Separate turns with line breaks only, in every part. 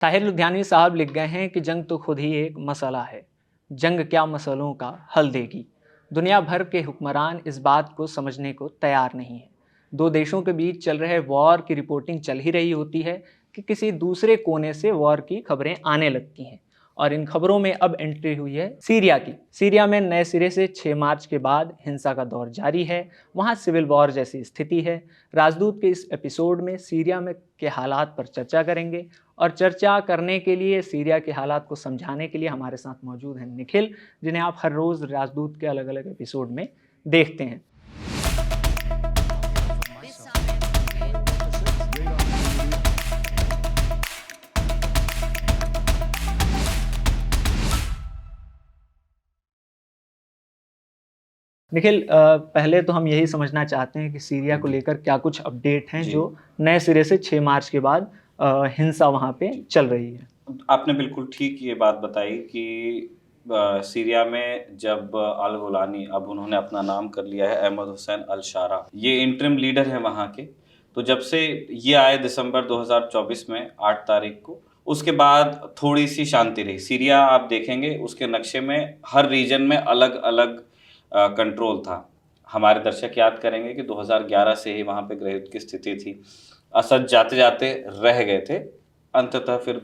ताहिर लुधियानवी साहब लिख गए हैं कि जंग तो खुद ही एक मसला है, जंग क्या मसलों का हल देगी। दुनिया भर के हुक्मरान इस बात को समझने को तैयार नहीं है। दो देशों के बीच चल रहे वॉर की रिपोर्टिंग चल ही रही होती है कि किसी दूसरे कोने से वॉर की खबरें आने लगती हैं। और इन खबरों में अब एंट्री हुई है सीरिया की। सीरिया में नए सिरे से 6 मार्च के बाद हिंसा का दौर जारी है। वहाँ सिविल वॉर जैसी स्थिति है। राजदूत के इस एपिसोड में सीरिया में के हालात पर चर्चा करेंगे। और चर्चा करने के लिए, सीरिया के हालात को समझाने के लिए हमारे साथ मौजूद हैं निखिल, जिन्हें आप हर रोज़ राजदूत के अलग अलग एपिसोड में देखते हैं। निखिल, पहले तो हम यही समझना चाहते हैं कि सीरिया को लेकर क्या कुछ अपडेट हैं जो नए सिरे से 6 मार्च के बाद हिंसा वहाँ पे चल रही है।
आपने बिल्कुल ठीक ये बात बताई कि सीरिया में जब अल गोलानी, अब उन्होंने अपना नाम कर लिया है अहमद हुसैन अल शारा, ये इंटरिम लीडर है वहाँ के। तो जब से ये आए दिसंबर 2024 में 8 तारीख को, उसके बाद थोड़ी सी शांति रही। सीरिया आप देखेंगे उसके नक्शे में हर रीजन में अलग अलग कंट्रोल था। हमारे दर्शक याद करेंगे कि 2011 से ही वहाँ पे गृह युद्ध की स्थिति थी। असद जाते जाते रह गए थे, अंततः फिर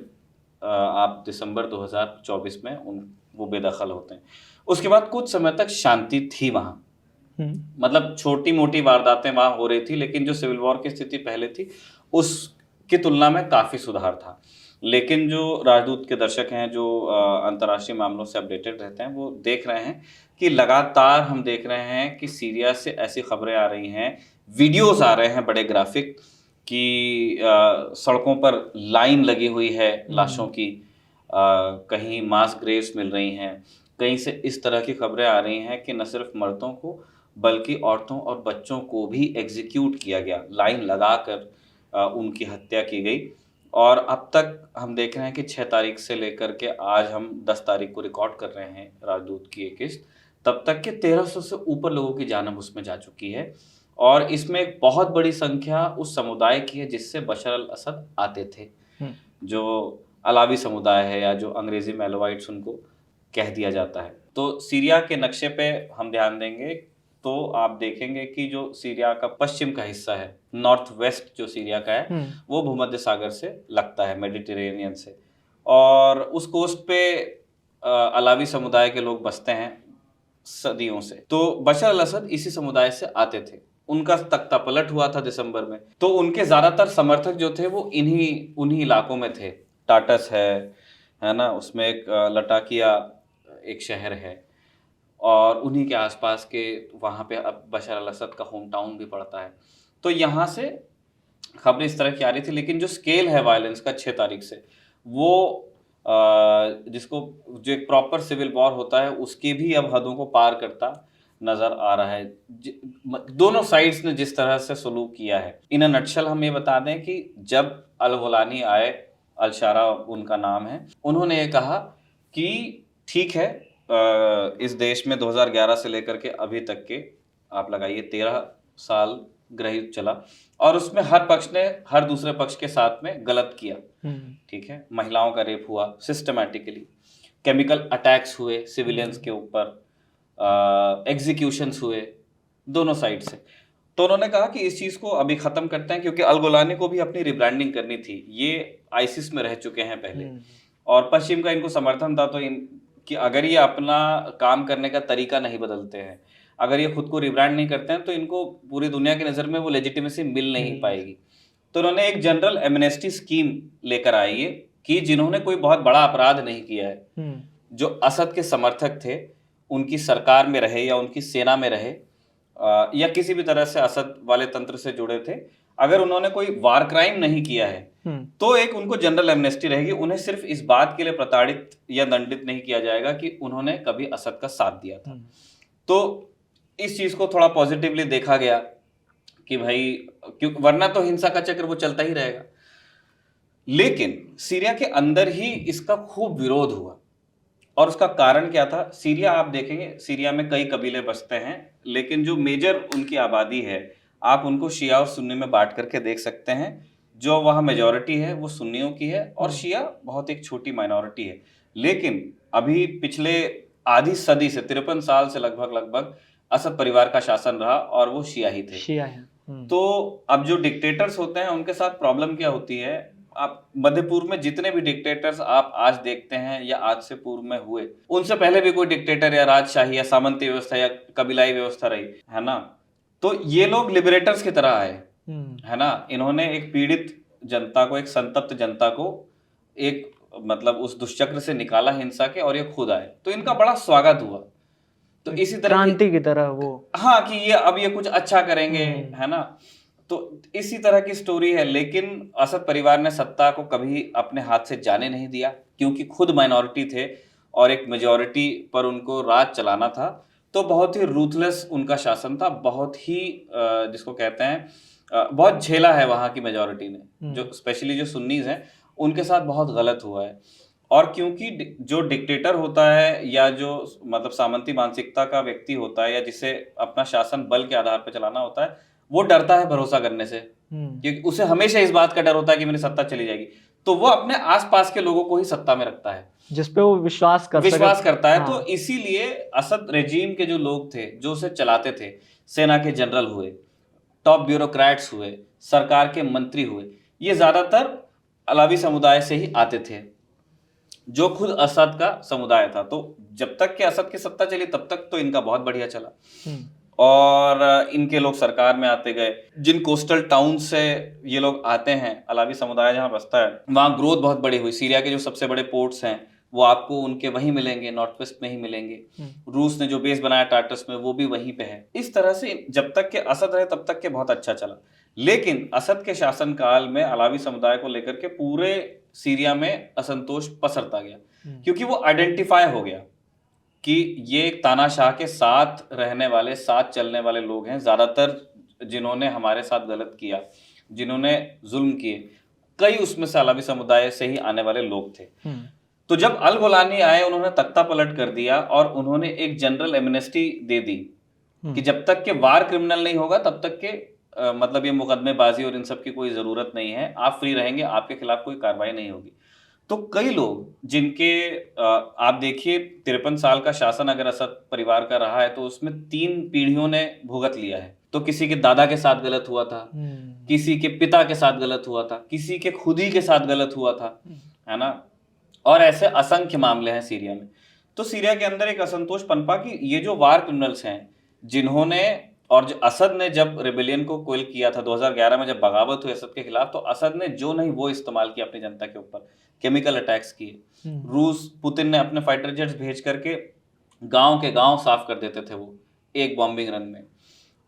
आप दिसंबर 2024 में वो बेदखल होते हैं। उसके बाद कुछ समय तक शांति थी वहाँ, मतलब छोटी मोटी वारदातें वहाँ हो रही थी, लेकिन जो सिविल वॉर की स्थिति पहले थी उसकी तुलना में काफ़ी सुधार था। लेकिन जो राजदूत के दर्शक हैं, जो अंतर्राष्ट्रीय मामलों से अपडेटेड रहते हैं, वो देख रहे हैं कि लगातार हम देख रहे हैं कि सीरिया से ऐसी खबरें आ रही हैं, वीडियोस आ रहे हैं बड़े ग्राफिक कि सड़कों पर लाइन लगी हुई है लाशों की, कहीं मास ग्रेव्स मिल रही हैं, कहीं से इस तरह की खबरें आ रही हैं कि न सिर्फ मर्दों को बल्कि औरतों और बच्चों को भी एग्जीक्यूट किया गया, लाइन लगाकर उनकी हत्या की गई। और अब तक हम देख रहे हैं कि 6 तारीख से लेकर के आज हम 10 तारीख को रिकॉर्ड कर रहे हैं राजदूत की एक किस्त, तब तक के 1300 से ऊपर लोगों की जान उसमें जा चुकी है। और इसमें एक बहुत बड़ी संख्या उस समुदाय की है जिससे बशर अल असद आते थे, जो अलावी समुदाय है या जो अंग्रेजी मेलोवाइट्स उनको कह दिया जाता है। तो सीरिया के नक्शे पे हम ध्यान देंगे तो आप देखेंगे कि जो सीरिया का पश्चिम का हिस्सा है, नॉर्थ वेस्ट जो सीरिया का है, वो भूमध्य सागर से लगता है, मेडिटेरेनियन से। और उस कोस्ट पे अलावी समुदाय के लोग बसते हैं सदियों से। तो बशर अल असद इसी समुदाय से आते थे। उनका तख्ता पलट हुआ था दिसंबर में, तो उनके ज्यादातर समर्थक जो थे वो उन्हीं इलाकों में थे। टाटस है ना, उसमें एक लटाकिया एक शहर है, और उन्हीं के आसपास के वहाँ पे अब बशर अल असद का होम टाउन भी पड़ता है। तो यहाँ से खबरें इस तरह की आ रही थी, लेकिन जो स्केल है वायलेंस का 6 तारीख से, वो जिसको जो एक प्रॉपर सिविल वॉर होता है उसकी भी अब हदों को पार करता नजर आ रहा है। दोनों साइड्स ने जिस तरह से सलूक किया है, इन अ नटशल हम ये बता दें कि जब अल गोलानी आए, अल शारा उनका नाम है, उन्होंने ये कहा कि ठीक है, इस देश में 2011 से लेकर के अभी तक के आप लगाइए 13 साल गृह युद्ध चला, और उसमें हर पक्ष ने हर दूसरे पक्ष के साथ में गलत किया। ठीक है, महिलाओं का रेप हुआ सिस्टमैटिकली, केमिकल अटैक्स हुए सिविलियंस के ऊपर, एग्जीक्यूशंस हुए दोनों साइड से। तो उन्होंने कहा कि इस चीज़ को अभी ख़त्म करते हैं, क्योंकि अल गोलानी को भी अपनी रिब्रांडिंग करनी थी। ये आईसिस में रह चुके हैं पहले, और पश्चिम का इनको समर्थन था, तो कि अगर ये अपना काम करने का तरीका नहीं बदलते हैं, अगर ये खुद को रिब्रांड नहीं करते हैं, तो इनको पूरी दुनिया की नज़र में वो लेजिटिमेसी मिल नहीं पाएगी। तो उन्होंने एक जनरल एमनेस्टी स्कीम लेकर आई है कि जिन्होंने कोई बहुत बड़ा अपराध नहीं किया है, जो असद के समर्थक थे, उनकी सरकार में रहे या उनकी सेना में रहे, या किसी भी तरह से असद वाले तंत्र से जुड़े थे, अगर उन्होंने कोई वार क्राइम नहीं किया है, तो एक उनको जनरल एमनेस्टी रहेगी। उन्हें सिर्फ इस बात के लिए प्रताड़ित या दंडित नहीं किया जाएगा कि उन्होंने कभी असद का साथ दिया था। तो इस चीज को थोड़ा पॉजिटिवली देखा गया कि भाई, क्यों, वरना तो हिंसा का चक्र वो चलता ही रहेगा। लेकिन सीरिया के अंदर ही इसका खूब विरोध हुआ, और उसका कारण क्या था? सीरिया आप देखेंगे, सीरिया में कई कबीले बसते हैं, लेकिन जो मेजर उनकी आबादी है, आप उनको शिया और सुन्नी में बांट करके देख सकते हैं। जो वहाँ मेजॉरिटी है वो सुन्नियों की है और शिया बहुत एक छोटी माइनॉरिटी है। लेकिन अभी पिछले आधी सदी से 53 साल से लगभग असद परिवार का शासन रहा और वो शिया ही थे।
शिया है।
तो अब जो डिक्टेटर्स होते हैं उनके साथ प्रॉब्लम क्या होती है, आप मध्य पूर्व में जितने भी डिक्टेटर्स आप आज देखते हैं या आज से पूर्व में हुए, उनसे पहले भी कोई डिक्टेटर या राजशाही या सामंती व्यवस्था या कबीलाई व्यवस्था रही है ना, तो ये लोग लिबरेटर्स की तरह आए, है ना। इन्होंने एक पीड़ित जनता को, एक संतप्त जनता को एक मतलब उस दुष्चक्र से निकाला हिंसा के, और ये खुद आए, तो इनका बड़ा स्वागत हुआ। तो इसी तरह
क्रांति की तरह वो,
हाँ, कि ये अब ये कुछ अच्छा करेंगे, है ना। तो इसी तरह की स्टोरी है। लेकिन असद परिवार ने सत्ता को कभी अपने हाथ से जाने नहीं दिया, क्योंकि खुद माइनॉरिटी थे और एक मेजॉरिटी पर उनको राज चलाना था। तो बहुत ही रूथलेस उनका शासन था, बहुत ही जिसको कहते हैं बहुत झेला है वहाँ की मेजॉरिटी ने, जो स्पेशली जो सुन्नीज हैं उनके साथ बहुत गलत हुआ है। और क्योंकि जो डिक्टेटर होता है या जो मतलब सामंती मानसिकता का व्यक्ति होता है या जिसे अपना शासन बल के आधार पर चलाना होता है, वो डरता है भरोसा करने से, क्योंकि उसे हमेशा इस बात का डर होता है कि मेरी सत्ता चली जाएगी, तो वो अपने आसपास के लोगों को ही सत्ता में रखता है,
जिसपे वो विश्वास
करता है।
हाँ।
तो इसीलिए असद रेजीम के जो लोग थे जो उसे चलाते थे, सेना के जनरल हुए, टॉप ब्यूरोक्रेट्स हुए, सरकार के मंत्री हुए, ये ज्यादातर अलावी समुदाय से ही आते थे, जो खुद असद का समुदाय था। तो जब तक कि असद की सत्ता चली तब तक तो इनका बहुत बढ़िया चला, और इनके लोग सरकार में आते गए। जिन कोस्टल टाउन से ये लोग आते हैं, अलावी समुदाय जहाँ बसता है, वहाँ ग्रोथ बहुत बड़ी हुई। सीरिया के जो सबसे बड़े पोर्ट्स हैं वो आपको उनके वहीं मिलेंगे, नॉर्थ वेस्ट में ही मिलेंगे। रूस ने जो बेस बनाया टार्टस में वो भी वहीं पे है। इस तरह से जब तक के असद रहे तब तक के बहुत अच्छा चला। लेकिन असद के शासनकाल में अलावी समुदाय को लेकर के पूरे सीरिया में असंतोष पसरता गया, क्योंकि वो आइडेंटिफाई हो गया कि ये एक तानाशाह के साथ रहने वाले, साथ चलने वाले लोग हैं। ज्यादातर जिन्होंने हमारे साथ गलत किया, जिन्होंने जुल्म किए, कई उसमें से अलावी समुदाय से ही आने वाले लोग थे। तो जब अल गोलानी आए, उन्होंने तख्ता पलट कर दिया और उन्होंने एक जनरल एमनेस्टी दे दी कि जब तक के वार क्रिमिनल नहीं होगा तब तक के मतलब ये मुकदमेबाजी और इन सब की कोई जरूरत नहीं है, आप फ्री रहेंगे, आपके खिलाफ कोई कार्रवाई नहीं होगी। तो कई लोग जिनके आप देखिए 53 साल का शासन अगर असद परिवार का रहा है तो उसमें 3 पीढ़ियों ने भुगत लिया है। तो किसी के दादा के साथ गलत हुआ था, किसी के पिता के साथ गलत हुआ था, किसी के खुद ही के साथ गलत हुआ था, है ना। और ऐसे असंख्य मामले हैं सीरिया में। तो सीरिया के अंदर एक असंतोष पनपा कि ये जो वार क्रिमिनल्स हैं, जिन्होंने, और जो असद ने जब रेबेलियन को कोयल किया था 2011 में, जब बगावत हुई असद के खिलाफ, तो असद ने जो नहीं वो इस्तेमाल किया अपनी जनता के ऊपर, केमिकल अटैक्स किए। रूस, पुतिन ने अपने फाइटर जेट्स भेज करके गांव के गांव साफ कर देते थे वो एक बॉम्बिंग रन में।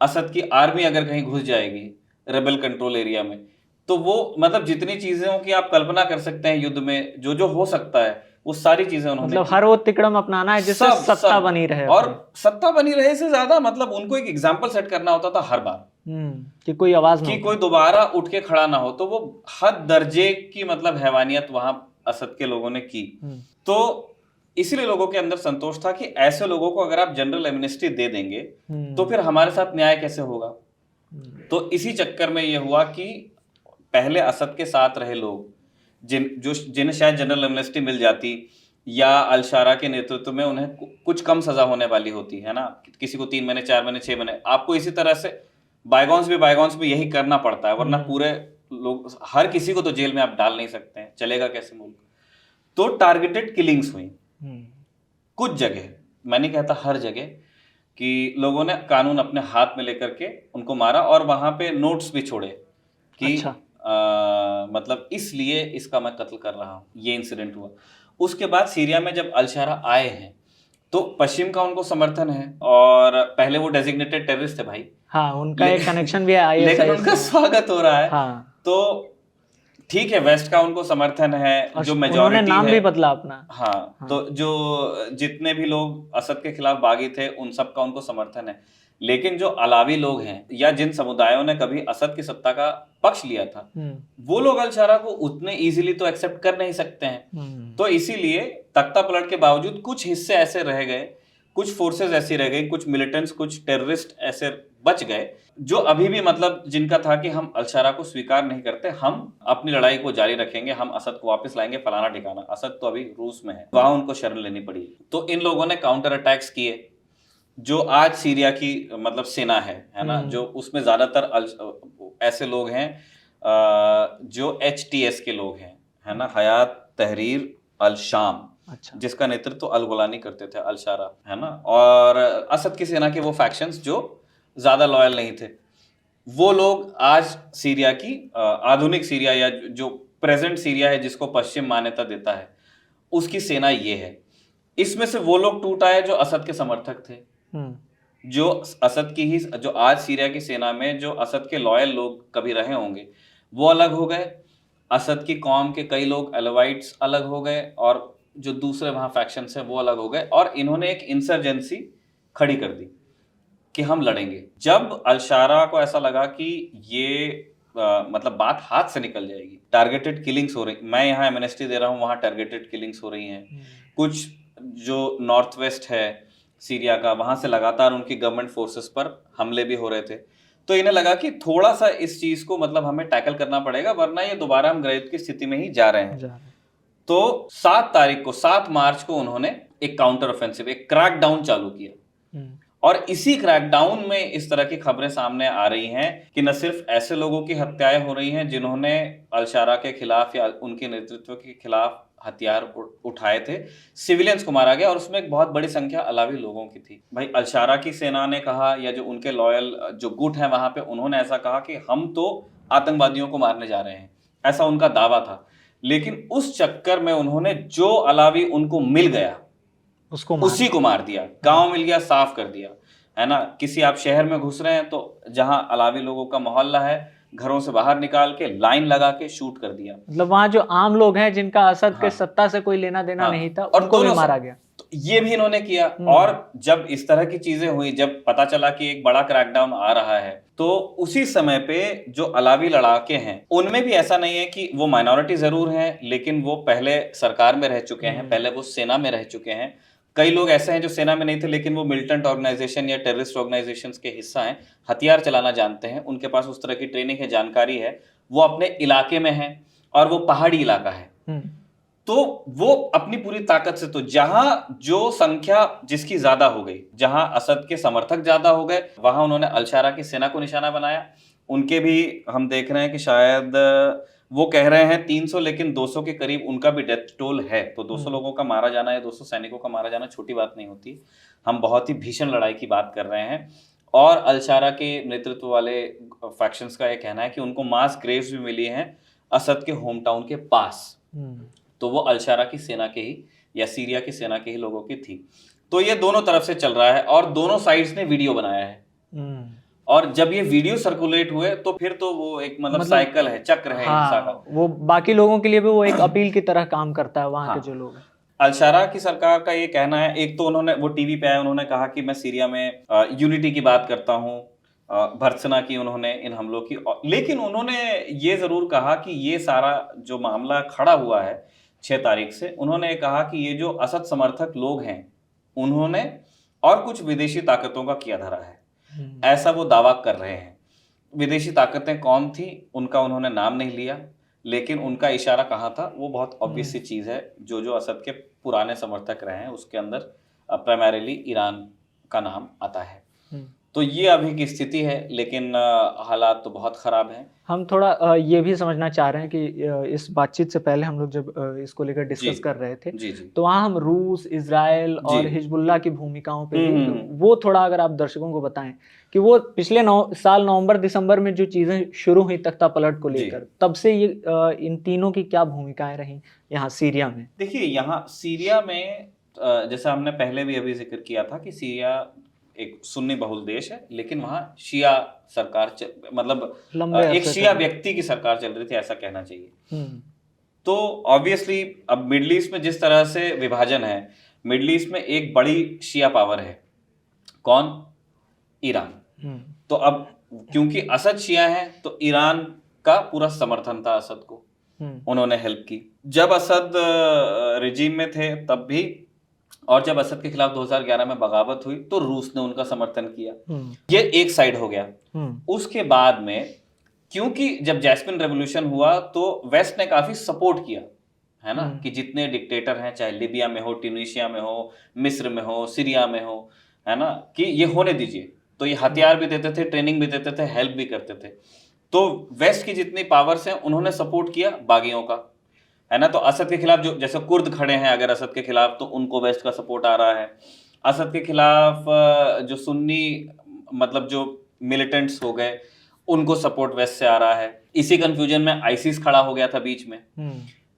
असद की आर्मी अगर कहीं घुस जाएगी रेबेल कंट्रोल एरिया में, तो वो मतलब जितनी चीजों की आप कल्पना कर सकते हैं युद्ध में जो जो हो सकता है, वो सारी चीजें उन्होंने
मतलब हर वो तिकड़म अपनाना है जिससे सत्ता बनी रहे,
और सत्ता बनी रहे से ज्यादा मतलब उनको एक एग्जाम्पल सेट करना होता था हर बार,
कि कोई आवाज ना,
कि कोई दोबारा उठ के खड़ा ना हो। तो वो हद दर्जे की मतलब हैवानियत वहां असद के लोगों ने की। तो इसीलिए लोगों के अंदर संतोष था कि ऐसे लोगों को अगर आप जनरल एमनेस्टी दे देंगे तो फिर हमारे साथ न्याय कैसे होगा। तो इसी चक्कर में यह हुआ कि पहले असद के साथ रहे लोग जिन्हें शायद जनरल एमनेस्टी मिल जाती या अल-शारा के नेतृत्व में उन्हें कुछ कम सजा होने वाली होती है ना, किसी को 3 महीने, 4 महीने, 6 महीने, आपको इसी तरह से बायगॉन्स में यही करना पड़ता है, वरना पूरे लोग, हर किसी को तो जेल में आप डाल नहीं सकते हैं, चलेगा कैसे मुल्क। तो टारगेटेड किलिंग्स हुई कुछ जगह, मैं नहीं कहता हर जगह, कि लोगों ने कानून अपने हाथ में लेकर के उनको मारा और वहां पे नोट्स भी छोड़े कि
अच्छा।
मतलब इसलिए इसका मैं कत्ल कर रहा हूं। ये इंसिडेंट हुआ। उसके बाद सीरिया में जब अल-शारा आए हैं तो पश्चिम का उनको समर्थन है, और पहले वो डेजिग्नेटेड टेररिस्ट थे भाई,
हाँ, उनका एक कनेक्शन भी है ISIS,
लेकिन उनका स्वागत हो रहा है।
हाँ।
तो ठीक है, वेस्ट का उनको समर्थन है, जो मेजॉरिटी
नाम
है,
भी बदला अपना।
हाँ। तो जो जितने भी लोग असद के खिलाफ बागी थे उन सब का उनको समर्थन है। लेकिन जो अलावी लोग हैं या जिन समुदायों ने कभी असद की सत्ता का पक्ष लिया था, वो लोग अल-शारा को उतने इजीली तो एक्सेप्ट कर नहीं सकते हैं। तो इसीलिए तख्ता पलट के बावजूद कुछ हिस्से ऐसे रह गए, कुछ फोर्सेस ऐसी रह गई, कुछ मिलिटेंट्स, कुछ टेररिस्ट ऐसे बच गए जो अभी भी मतलब जिनका था कि हम अल-शारा को स्वीकार नहीं करते, हम अपनी लड़ाई को जारी रखेंगे, हम असद को वापस लाएंगे, फलाना ठिकाना। असद तो अभी रूस में है, वहां उनको शरण लेनी पड़ी। तो इन लोगों ने काउंटर अटैक्स किए, जो आज सीरिया की मतलब सेना है ना, जो उसमें ज्यादातर ऐसे लोग हैं जो HTS के लोग हैं, है ना, हयात तहरीर अल शाम,
अच्छा।
जिसका नेतृत्व अल गुलानी करते थे, अल-शारा, है ना। और असद की सेना के वो फैक्शंस जो ज्यादा लॉयल नहीं थे, वो लोग आज सीरिया की आधुनिक सीरिया या जो प्रेजेंट सीरिया है जिसको पश्चिम मान्यता देता है, उसकी सेना ये है। इसमें से वो लोग टूट आए जो असद के समर्थक थे, जो असद की ही, जो आज सीरिया की सेना में जो असद के लॉयल लोग कभी रहे होंगे वो अलग हो गए, असद की कौम के कई लोग अलावाइट्स अलग हो गए, और जो दूसरे वहां फैक्शंस हैं वो अलग हो गए, और इन्होंने एक इंसर्जेंसी खड़ी कर दी कि हम लड़ेंगे। जब अल-शारा को ऐसा लगा कि ये मतलब बात हाथ से निकल जाएगी, टारगेटेड किलिंग्स हो रही, मैं यहाँ एमनेस्टी दे रहा हूँ, वहाँ टारगेटेड किलिंग्स हो रही हैं, कुछ जो नॉर्थ वेस्ट है सीरिया का, वहां से लगातार उनकी गवर्नमेंट फोर्सेस पर हमले भी हो रहे थे, तो इन्हें लगा कि थोड़ा सा इस चीज को मतलब हमें टैकल करना पड़ेगा, वरना ये दोबारा हम गृहयुद्ध की स्थिति में ही जा रहे हैं। तो 7 मार्च को उन्होंने एक काउंटर ऑफेंसिव, एक क्रैकडाउन चालू किया, और इसी क्रैकडाउन में इस तरह की खबरें सामने आ रही हैं कि न सिर्फ ऐसे लोगों की हत्याएं हो रही हैं जिन्होंने अल-शारा के खिलाफ या उनके नेतृत्व के खिलाफ हथियार उठाए थे, सिविलियंस को मारा गया, और उसमें एक बहुत बड़ी संख्या अलावी लोगों की थी। भाई अल-शारा की सेना ने कहा, या जो उनके लॉयल जो गुट है वहां पे, उन्होंने ऐसा कहा कि हम तो आतंकवादियों को मारने जा रहे हैं, ऐसा उनका दावा था। लेकिन उस चक्कर में उन्होंने जो अलावी उनको मिल गया उसी को मार दिया, गांव मिल गया साफ कर दिया, है ना। किसी आप शहर में घुस रहे हैं तो जहां अलावी लोगों का मोहल्ला है, घरों से बाहर निकाल के लाइन लगा के शूट कर दिया।
मतलब वहां जो आम लोग हैं जिनका असद के सत्ता से कोई लेना देना नहीं था,
और
उनको भी मारा गया।
तो ये भी इन्होंने किया। और जब इस तरह की चीजें हुई, जब पता चला कि एक बड़ा क्रैकडाउन आ रहा है, तो उसी समय पे जो अलावी लड़ाके हैं उनमें भी ऐसा नहीं है कि वो माइनॉरिटी जरूर हैं, लेकिन वो पहले सरकार में रह चुके हैं, पहले वो सेना में रह चुके हैं। कई लोग ऐसे हैं जो सेना में नहीं थे लेकिन वो मिलिटेंट ऑर्गेनाइजेशन या टेररिस्ट ऑर्गेनाइजेशंस के हिस्सा हैं, हथियार चलाना जानते हैं, उनके पास उस तरह की ट्रेनिंग है, जानकारी है, वो अपने इलाके में है, और वो पहाड़ी इलाका है, तो वो अपनी पूरी ताकत से, तो जहां जो संख्या जिसकी ज्यादा हो गई, जहां असद के समर्थक ज्यादा हो गए, वहां उन्होंने अल-शारा की सेना को निशाना बनाया। उनके भी हम देख रहे हैं कि शायद वो कह रहे हैं 300, लेकिन 200 के करीब उनका भी डेथ टोल है। तो 200 लोगों का मारा जाना या 200 सैनिकों का मारा जाना छोटी बात नहीं होती, हम बहुत ही भीषण लड़ाई की बात कर रहे हैं। और अल-शारा के नेतृत्व वाले फैक्शंस का यह कहना है कि उनको मास ग्रेव्स भी मिली हैं असद के होम टाउन के पास, तो वो अल-शारा की सेना के ही या सीरिया की सेना के ही लोगों की थी। तो ये दोनों तरफ से चल रहा है, और दोनों साइड्स ने वीडियो बनाया है, और जब ये वीडियो सर्कुलेट हुए तो फिर तो वो एक मतलब साइकिल है, चक्र है हिंसा का।
वो बाकी लोगों के लिए भी वो एक अपील की तरह काम करता है, वहां के जो लोग हैं।
अल-शारा की सरकार का ये कहना है, एक तो उन्होंने वो टीवी पे आए, उन्होंने कहा कि मैं सीरिया में यूनिटी की बात करता हूँ, भर्त्सना की उन्होंने इन हमलों की, लेकिन उन्होंने ये जरूर कहा कि ये सारा जो मामला खड़ा हुआ है 6 तारीख से, उन्होंने कहा कि ये जो असद समर्थक लोग हैं उन्होंने और कुछ विदेशी ताकतों का किया धरा है, ऐसा वो दावा कर रहे हैं। विदेशी ताकतें कौन थी उनका उन्होंने नाम नहीं लिया, लेकिन उनका इशारा कहाँ था वो बहुत ऑब्वियस सी चीज है, जो असद के पुराने समर्थक रहे हैं उसके अंदर प्राइमरीली ईरान का नाम आता है। तो ये अभी की स्थिति है, लेकिन हालात तो बहुत खराब हैं।
हम थोड़ा ये भी समझना चाह रहे हैं कि इस बातचीत से पहले हम लोग जब इसको लेकर डिस्कस कर रहे थे, तो वहाँ हम रूस, इजराइल और हिजबुल्लाह की भूमिकाओं पे वो थोड़ा अगर आप दर्शकों को बताएं कि वो पिछले साल नवंबर-दिसंबर में जो चीजें शुरू हुई तख्ता पलट को लेकर, तब से ये इन तीनों की क्या भूमिकाएं रही यहाँ सीरिया में?
देखिए, यहाँ सीरिया में जैसा हमने पहले भी अभी जिक्र किया था कि सीरिया एक सुन्नी बहुल देश है, लेकिन वहाँ शिया सरकार मतलब एक शिया व्यक्ति की सरकार चल रही थी, ऐसा कहना चाहिए। तो ऑब्वियसली अब मिडिल ईस्ट में जिस तरह से विभाजन है, मिडिल ईस्ट में एक बड़ी शिया पावर है, कौन? ईरान। तो अब क्योंकि असद शिया है तो ईरान का पूरा समर्थन था असद को, उन्होंने हेल्प की। जब असद रिजीम में थे तब भी और जब असद के खिलाफ 2011 में बगावत हुई तो रूस ने उनका समर्थन किया। ये एक साइड हो गया। उसके बाद में क्योंकि जब जैस्मिन रेवोल्यूशन हुआ तो वेस्ट ने काफी सपोर्ट किया, है ना, कि जितने डिक्टेटर हैं, चाहे लिबिया में हो, ट्यूनीशिया में हो, मिस्र में हो, सीरिया में हो, है ना, कि ये होने दीजिए। तो ये हथियार भी देते थे, ट्रेनिंग भी देते थे, हेल्प भी करते थे। तो वेस्ट की जितनी पावर्स हैं उन्होंने सपोर्ट किया बागियों का, है ना। तो असद के खिलाफ जो जैसे कुर्द खड़े हैं अगर असद के खिलाफ, तो उनको वेस्ट का सपोर्ट आ रहा है। असद के खिलाफ जो सुन्नी मतलब जो मिलिटेंट्स हो गए उनको सपोर्ट वेस्ट से आ रहा है। इसी कंफ्यूजन में आईसिस खड़ा हो गया था बीच में।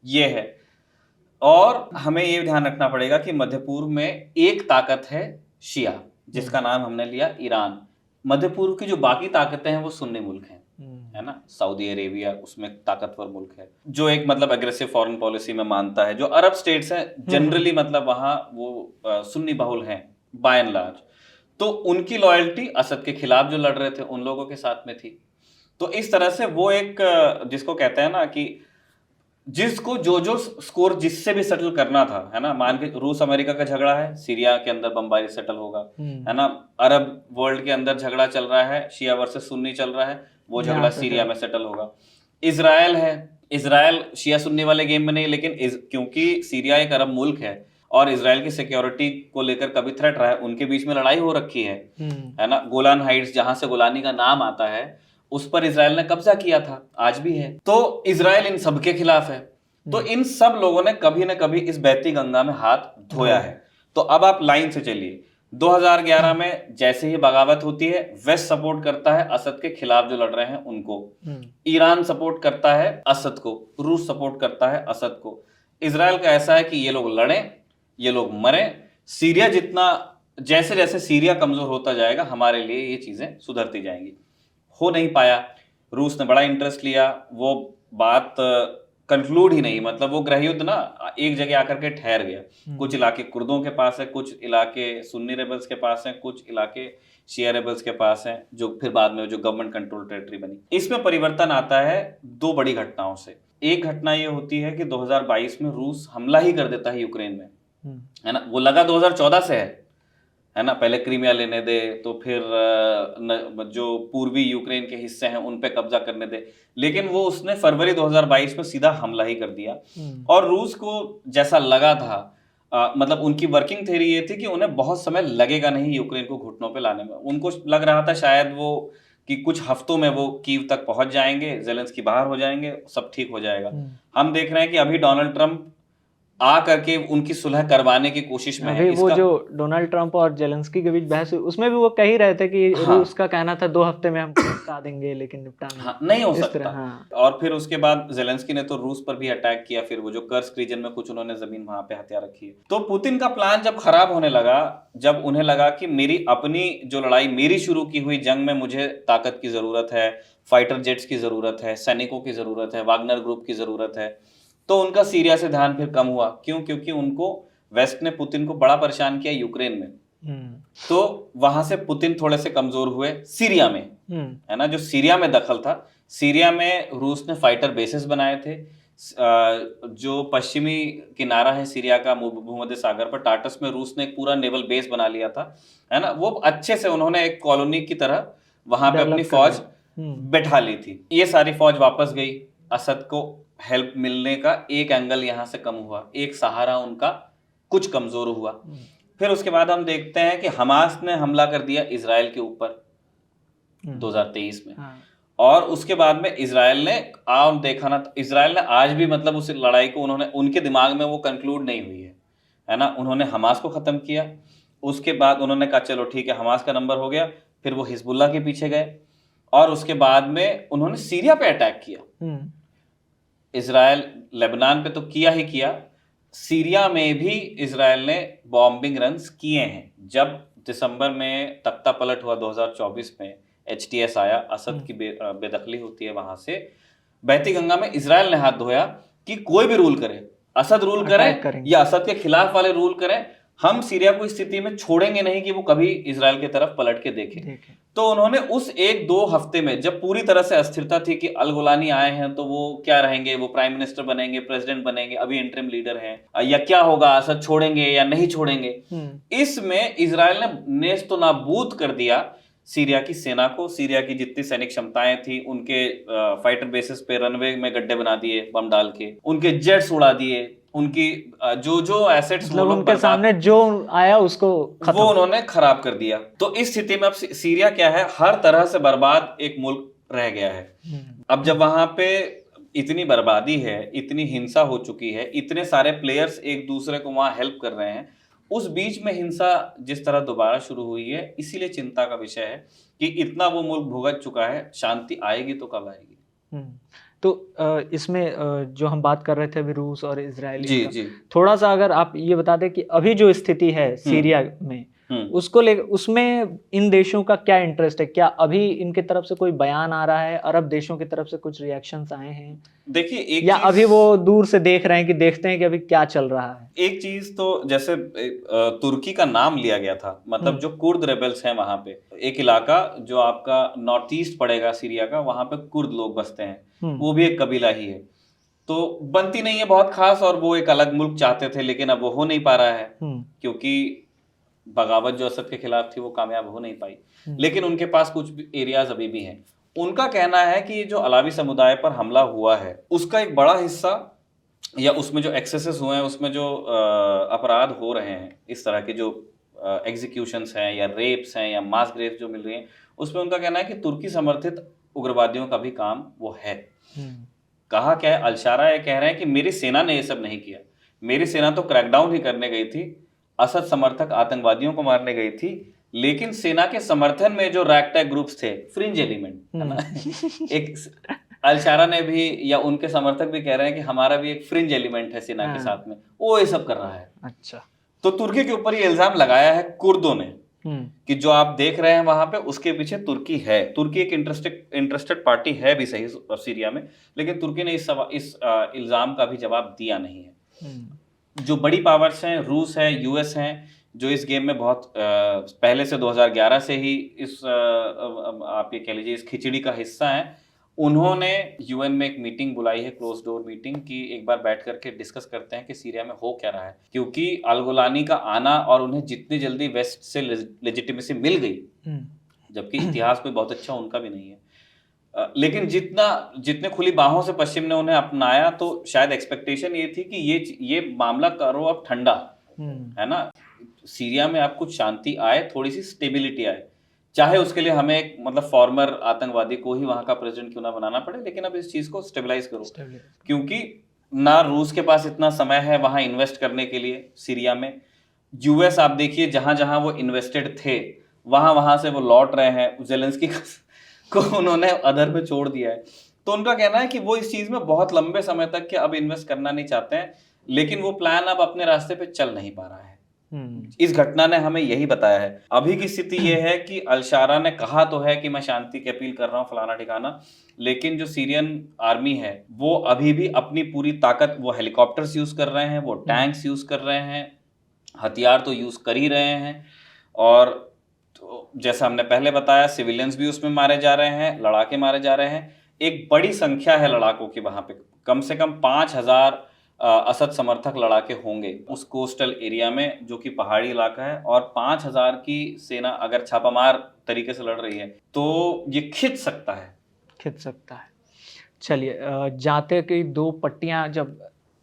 ये है। और हमें ये ध्यान रखना पड़ेगा कि मध्य पूर्व में एक ताकत है शिया, जिसका नाम हमने लिया ईरान। मध्य पूर्व की जो बाकी ताकतें हैं वो सुन्नी मुल्क हैं, है ना। सऊदी अरेबिया उसमें ताकतवर मुल्क है, जो एक मतलब एग्रेसिव फॉरेन पॉलिसी में मानता है। जो अरब स्टेट्स हैं जनरली मतलब वहां वो सुन्नी बहुल हैं बाय एंड लार्ज। तो उनकी लॉयल्टी असद के खिलाफ जो लड़ रहे थे उन लोगों के साथ में थी। तो इस तरह से वो एक जिसको कहते हैं ना कि जिसको जो स्कोर जिससे भी सेटल करना था, है ना। मान के रूस अमेरिका का झगड़ा है, सीरिया के अंदर बम्बारी सेटल होगा, है ना। अरब वर्ल्ड के अंदर झगड़ा चल रहा है, शिया वर्सेस सुन्नी चल रहा है, वो झगड़ा सीरिया में सेटल होगा। इजराइल है, इजराइल शिया सुन्नी वाले गेम में नहीं, लेकिन क्योंकि सीरिया एक अरब मुल्क है और इजराइल की सिक्योरिटी को लेकर कभी थ्रेट रहा है, उनके बीच में लड़ाई हो रखी है ना। गोलान हाइट्स जहां से गोलानी का नाम आता है उस पर इजराइल ने कब्जा किया था, आज भी है। तो इजराइल इन सब के खिलाफ है। तो इन सब लोगों ने कभी ना कभी इस बहती गंगा में हाथ धोया है। तो अब आप लाइन से चलिए। 2011 में जैसे ही बगावत होती है, वेस्ट सपोर्ट करता है असद के खिलाफ जो लड़ रहे हैं उनको, ईरान सपोर्ट करता है असद को, रूस सपोर्ट करता है असद को। इजराइल का ऐसा है कि ये लोग लड़ें, ये लोग मरें। सीरिया जितना जैसे जैसे सीरिया कमजोर होता जाएगा हमारे लिए ये चीजें सुधरती जाएंगी। हो नहीं पाया। रूस ने बड़ा इंटरेस्ट लिया, वो बात कंक्लूड ही नहीं, मतलब वो गृह युद्ध ना एक जगह आकर के ठहर गया। कुछ इलाके कुर्दों के पास है, कुछ इलाके सुन्नी रेबल्स के पास हैं, कुछ इलाके शिया रेबल्स के पास हैं, जो फिर बाद में जो गवर्नमेंट कंट्रोल टेरिटरी बनी। इसमें परिवर्तन आता है दो बड़ी घटनाओं से। एक घटना ये होती है कि 2022 में रूस हमला ही कर देता है यूक्रेन में, है ना। वो लगा 2014 से है ना। पहले क्रीमिया लेने दे, तो फिर जो पूर्वी यूक्रेन के हिस्से हैं उन पे कब्जा करने दे, लेकिन वो उसने फरवरी 2022 में सीधा हमला ही कर दिया। और रूस को जैसा लगा था, मतलब उनकी वर्किंग थ्योरी ये थी कि उन्हें बहुत समय लगेगा नहीं यूक्रेन को घुटनों पे लाने में। उनको लग रहा था शायद वो कि कुछ हफ्तों में वो कीव तक पहुंच जाएंगे, ज़ेलेंस्की बाहर हो जाएंगे, सब ठीक हो जाएगा। हम देख रहे हैं कि अभी डोनाल्ड ट्रंप आ करके उनकी सुलह करवाने की कोशिश में है।
वो जो डोनाल्ड ट्रंप और जेलेंस्की के बीच बहस हुई उसमें भी वो कह ही रहे थे कि रूस का कहना था 2 हफ्ते में हम निपटा देंगे, लेकिन निपटा
नहीं हो सकता। और फिर उसके बाद जेलेंस्की ने तो रूस पर भी अटैक किया, फिर वो जो कर्स्क रीजन में कुछ उन्होंने जमीन वहां पे हथियार रखी है। तो पुतिन का प्लान जब खराब होने लगा, जब उन्हें लगा कि मेरी अपनी जो लड़ाई मेरी शुरू की हुई जंग में मुझे ताकत की जरूरत है, फाइटर जेट्स की जरूरत है, सैनिकों की जरूरत है, वागनर ग्रुप की जरूरत है, तो उनका सीरिया से ध्यान फिर कम हुआ। क्यों? क्योंकि उनको वेस्ट ने पुतिन को बड़ा परेशान किया यूक्रेन में। तो वहां से पुतिन थोड़े से कमजोर हुए सीरिया में, है ना। जो सीरिया में दखल था, सीरिया में रूस ने फाइटर बेसेस बनाए थे। जो पश्चिमी किनारा है सीरिया का भूमध्य सागर पर, टाटस में रूस ने एक पूरा नेवल बेस बना लिया था, है ना। वो अच्छे से उन्होंने एक कॉलोनी की तरह वहां पे अपनी फौज बैठा ली थी। ये सारी फौज वापस गई। असद को हेल्प मिलने का एक एंगल यहां से कम हुआ, एक सहारा उनका कुछ कमजोर हुआ। फिर उसके बाद हम देखते हैं कि हमास ने हमला कर दिया इजराइल के ऊपर 2023 में। और उसके बाद में इजराइल ने देखा ना, इजराइल ने आज भी मतलब उस लड़ाई को उन्होंने, उनके दिमाग में वो कंक्लूड नहीं हुई है ना। उन्होंने हमास को खत्म किया, उसके बाद उन्होंने कहा चलो ठीक है हमास का नंबर हो गया, फिर वो हिजबुल्ला के पीछे गए, और उसके बाद में उन्होंने सीरिया पे अटैक किया। इजराइल लेबनान पे तो किया ही किया, सीरिया में भी इजराइल ने बॉम्बिंग रन्स किए हैं। जब दिसंबर में तख्ता पलट हुआ 2024 में, HTS आया, असद की बेदखली होती है, वहां से बहती गंगा में इजराइल ने हाथ धोया कि कोई भी रूल करे, असद रूल करे या असद के खिलाफ वाले रूल करें, हम सीरिया को इस स्थिति में छोड़ेंगे नहीं कि वो कभी इजराइल की तरफ पलट के देखे। तो उन्होंने उस 1-2 हफ्ते में जब पूरी तरह से अस्थिरता थी कि अल गोलानी आए हैं तो वो क्या रहेंगे, वो प्राइम मिनिस्टर बनेंगे, प्रेसिडेंट बनेंगे, अभी इंटरिम लीडर हैं, या क्या होगा, असद छोड़ेंगे या नहीं छोड़ेंगे, इसमें इजराइल ने नेस्त नाबूद कर दिया सीरिया की सेना को। सीरिया की जितनी सैनिक क्षमताएं थी उनके फाइटर बेसिस पे रनवे में गड्ढे बना दिए बम डाल के, उनके जेट्स उड़ा दिए, उनकी जो जो एसेट्स
मतलब उनके सामने जो आया उसको
वो उन्होंने खराब कर दिया। तो इस स्थिति में अब सीरिया क्या है, हर तरह से बर्बाद एक मुल्क रह गया है। अब जब वहां पे इतनी बर्बादी है, इतनी हिंसा हो चुकी है, इतने सारे प्लेयर्स एक दूसरे को वहां हेल्प कर रहे हैं, उस बीच में हिंसा जिस तरह दोबारा शुरू हुई है, इसीलिए चिंता का विषय है कि इतना वो मुल्क भुगत चुका है, शांति आएगी तो कब आएगी।
तो इसमें जो हम बात कर रहे थे अभी रूस और इजराइल
जी जी,
थोड़ा सा अगर आप ये बता दें कि अभी जो स्थिति है सीरिया में उसको ले, उसमें इन देशों का क्या इंटरेस्ट है? क्या अभी इनके तरफ से कोई बयान आ रहा है, अरब देशों की तरफ से कुछ रिएक्शंस आए हैं?
देखिए
या अभी वो दूर से देख रहे हैं कि देखते हैं कि अभी क्या चल रहा है?
एक चीज तो जैसे तुर्की का नाम लिया गया था, मतलब जो कुर्द रेबल्स हैं वहां पे, एक इलाका जो आपका नॉर्थ ईस्ट पड़ेगा सीरिया का, वहां पे कुर्द लोग बसते हैं, वो भी एक कबीला ही है। तो बनती नहीं है बहुत खास, और वो एक अलग मुल्क चाहते थे लेकिन अब वो हो नहीं पा रहा है क्योंकि बगावत जो असद के खिलाफ थी वो कामयाब हो नहीं पाई। लेकिन उनके पास कुछ एरियाज अभी भी हैं। उनका कहना है कि जो अलावी समुदाय पर हमला हुआ है उसका एक बड़ा हिस्सा, या उसमें जो एक्सेसेस हुए हैं, उसमें जो अपराध हो रहे हैं, इस तरह के जो एग्जीक्यूशंस हैं या रेप्स हैं या मास ग्रेव जो मिल रही हैं, उसमें उनका कहना है कि तुर्की समर्थित उग्रवादियों का भी काम वो है। कहा क्या है, अल-शारा ये कह रहे हैं कि मेरी सेना ने ये सब नहीं किया, मेरी सेना तो क्रैकडाउन ही करने गई थी, असद समर्थक आतंकवादियों को मारने गई थी, लेकिन सेना के समर्थन में जो रैगटैग ग्रुप्स थे, फ्रिंज एलिमेंट है ना, एक अल-शारा ने भी या उनके समर्थक भी कह रहे हैं कि हमारा भी एक फ्रिंज एलिमेंट है सेना के साथ में, वो ये सब कर रहा है।
अच्छा,
तो तुर्की के ऊपर ये इल्जाम लगाया है कुर्दों ने कि जो आप देख रहे हैं वहां पे उसके पीछे तुर्की है। तुर्की एक इंटरेस्टेड पार्टी है भी सही सीरिया में, लेकिन तुर्की ने इस इल्जाम का भी जवाब दिया नहीं है। जो बड़ी पावर्स हैं, रूस है, यूएस हैं, जो इस गेम में बहुत पहले से 2011 से ही इस आप ये कह लीजिए इस खिचड़ी का हिस्सा है, उन्होंने यूएन में एक मीटिंग बुलाई है, क्लोज डोर मीटिंग, कि एक बार बैठ करके डिस्कस करते हैं कि सीरिया में हो क्या रहा है। क्योंकि अल गोलानी का आना और उन्हें जितनी जल्दी वेस्ट से लेजिटिमेसी मिल गई, जबकि इतिहास कोई बहुत अच्छा उनका भी नहीं है, लेकिन जितने खुली बाहों से पश्चिम ने उन्हें अपनाया, तो शायद एक्सपेक्टेशन ये थी कि ये मामला करो अब ठंडा, है ना, सीरिया में अब कुछ शांति आए, थोड़ी सी स्टेबिलिटी आए, चाहे उसके लिए हमें एक मतलब फॉर्मर आतंकवादी को ही वहां का प्रेसिडेंट क्यों ना बनाना पड़े, लेकिन अब इस चीज को स्टेबलाइज करो। क्योंकि ना रूस के पास इतना समय है वहां इन्वेस्ट करने के लिए सीरिया में, यूएस आप देखिए जहां जहां वो इन्वेस्टेड थे वहां से वो लौट रहे हैं, जेलेंस्की को उन्होंने अधर पे छोड़ दिया है। तो उनका कहना है कि वो इस चीज में बहुत लंबे समय तक के अब इन्वेस्ट करना नहीं चाहते हैं, लेकिन वो प्लान अब अपने रास्ते पे चल नहीं पा रहा है। इस घटना ने हमें यही बताया है। अभी की स्थिति यह है कि अल-शारा ने कहा तो है कि मैं शांति की अपील कर रहा हूं फलाना ठिकाना, लेकिन जो सीरियन आर्मी है वो अभी भी अपनी पूरी ताकत, वो हेलीकॉप्टर्स यूज कर रहे हैं, वो टैंक्स यूज कर रहे हैं, हथियार तो यूज कर ही रहे हैं, और तो जैसा हमने पहले बताया सिविलियंस भी उसमें मारे जा रहे हैं, लड़ाके मारे जा रहे हैं। एक बड़ी संख्या है लड़ाकों की वहां पे, कम से कम 5000 असद समर्थक लड़ाके होंगे उस कोस्टल एरिया में, जो कि पहाड़ी इलाका है, और 5000 की सेना अगर छापामार तरीके से लड़ रही है तो ये खिंच सकता है।
चलिए, जाते कि दो पट्टियां जब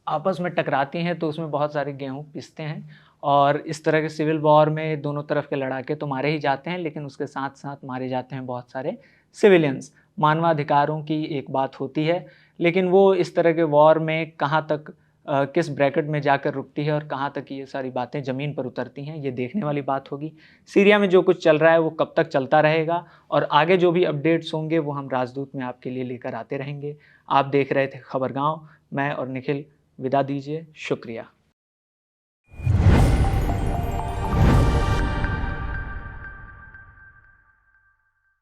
आपस में टकराती हैं तो उसमें बहुत सारे गेहूं पिसते हैं, और इस तरह के सिविल वॉर में दोनों तरफ के लड़ाके तो मारे ही जाते हैं, लेकिन उसके साथ साथ मारे जाते हैं बहुत सारे सिविलियंस। मानवाधिकारों की एक बात होती है, लेकिन वो इस तरह के वॉर में कहाँ तक किस ब्रैकेट में जाकर रुकती है और कहाँ तक ये सारी बातें ज़मीन पर उतरती हैं, ये देखने वाली बात होगी। सीरिया में जो कुछ चल रहा है वो कब तक चलता रहेगा, और आगे जो भी अपडेट्स होंगे वो हम राजदूत में आपके लिए लेकर आते रहेंगे। आप देख रहे थे खबरगांव, मैं और निखिल विदा दीजिए, शुक्रिया।